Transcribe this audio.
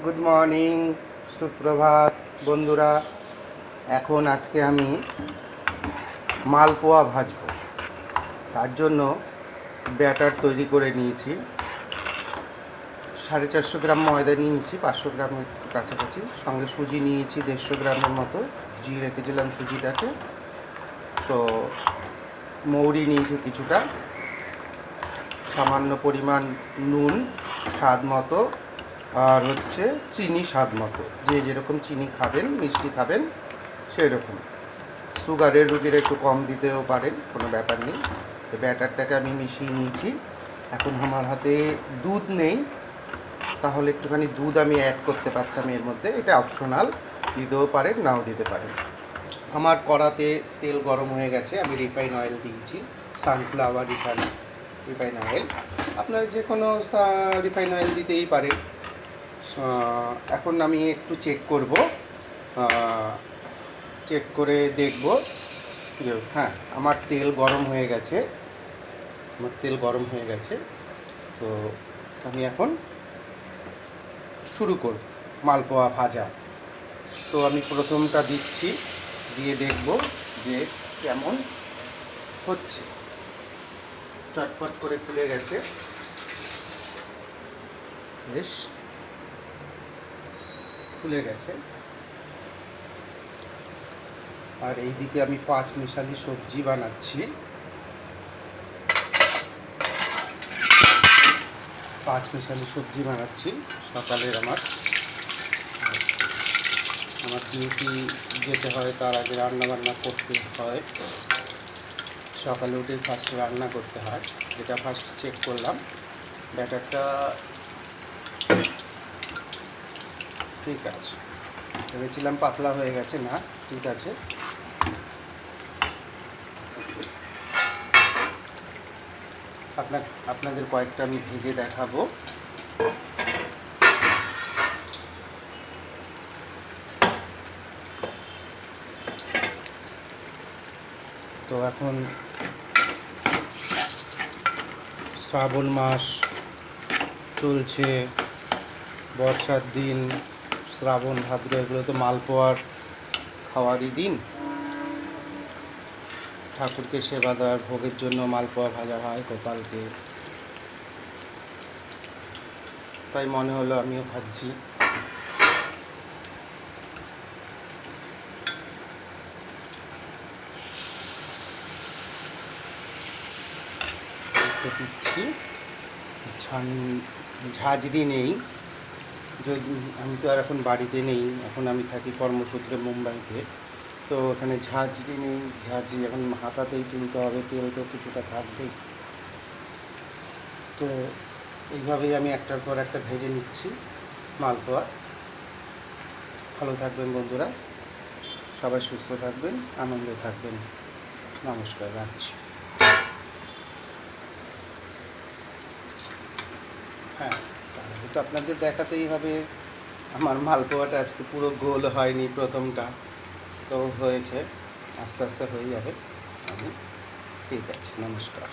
Good morning, সুপ্রভাত বন্ধুরা। এখন আজকে আমি মালপোয়া ভাজবো। তার জন্য ব্যাটার তৈরি করে নিয়েছি। 450 গ্রাম ময়দা নিয়েছি, 500 গ্রামের কাছাকাছি। সঙ্গে সুজি নিয়েছি 150 গ্রামের মতো, ভিজিয়ে রেখেছিলাম সুজিটাকে। তো মৌরি নিয়েছি কিছুটা, সামান্য পরিমাণ নুন স্বাদ মতো, আর হচ্ছে চিনি স্বাদ মতো। যে যেরকম চিনি খাবেন, মিষ্টি খাবেন সেই রকম। সুগারের রুগীরা একটু কম দিতেও পারেন, কোনো ব্যাপার নেই। তো ব্যাটারটাকে আমি মিশিয়ে নিয়েছি। এখন আমার হাতে দুধ নেই, তাহলে একটুখানি দুধ আমি অ্যাড করতে পারতাম এর মধ্যে। এটা অপশনাল, দিতেও পারেন নাও দিতে পারেন। আমার কড়াতে তেল গরম হয়ে গেছে, আমি রিফাইন অয়েল দিয়েছি, সানফ্লাওয়ার রিফাইন অয়েল। আপনারা যে কোনো রিফাইন অয়েল দিতেই পারেন। এখন আমি একটু চেক করব, চেক করে দেখব যে হ্যাঁ আমার তেল গরম হয়ে গেছে। তো আমি এখন শুরু করব মালপোয়া ভাজা। তো আমি প্রথমটা দিচ্ছি, দিয়ে দেখব যে কেমন হচ্ছে। চটপট করে ফুলে গেছে, বেশ ফুলে গেছে। আর এইদিকে আমি 5 মিশালি সবজি বানাচ্ছি। 5 মিশালি সবজি বানাচ্ছি সকালের আমার ডিউটি যেতে হয়, তার আগে রান্নাবান্না করতে হয়। সকালে উঠে ফার্স্ট রান্না করতে হয়, যেটা ফার্স্ট চেক করলাম। ব্যাটারটা ঠিক আছে, ভেবেছিলাম পাতলা হয়ে গেছে, না ঠিক আছে। আপনাদের কয়েকটা আমি ভেজে দেখাবো। তো এখন শ্রাবণ মাস চলছে, বর্ষার দিন, শ্রাবণ ভাদ্র, এগুলো তো মালপোয়ার খাওয়ারই দিন। ঠাকুরকে সেবা দেওয়ার ভোগের জন্য মালপোয়া ভাজা হয় গোপালকে, তাই মনে হলো আমিও ভাজছি। দিচ্ছি, ঝাঁঝরি নেই, যদি আমি তো আর এখন বাড়িতে নেই, এখন আমি থাকি কর্মসূত্রে মুম্বাইতে। তো ওখানে ঝাঁঝরি নেই, ঝাঁঝরি এখন হাতাতেই তুলতে হবে, তেল তো কিছুটা থাকবেই। তো এইভাবেই আমি একটার পর একটা ভেজে নিচ্ছি মালপোয়া। ভালো থাকবেন বন্ধুরা, সবাই সুস্থ থাকবেন, আনন্দে থাকবেন। নমস্কার, রাখছি। হ্যাঁ, তাহলে তো আপনাদের দেখাতেই হবে। আমার মালপোয়াটা আজকে পুরো গোল হয়নি, প্রথমটা তো হয়েছে, আস্তে আস্তে হয়ে যাবে। ঠিক আছে, নমস্কার।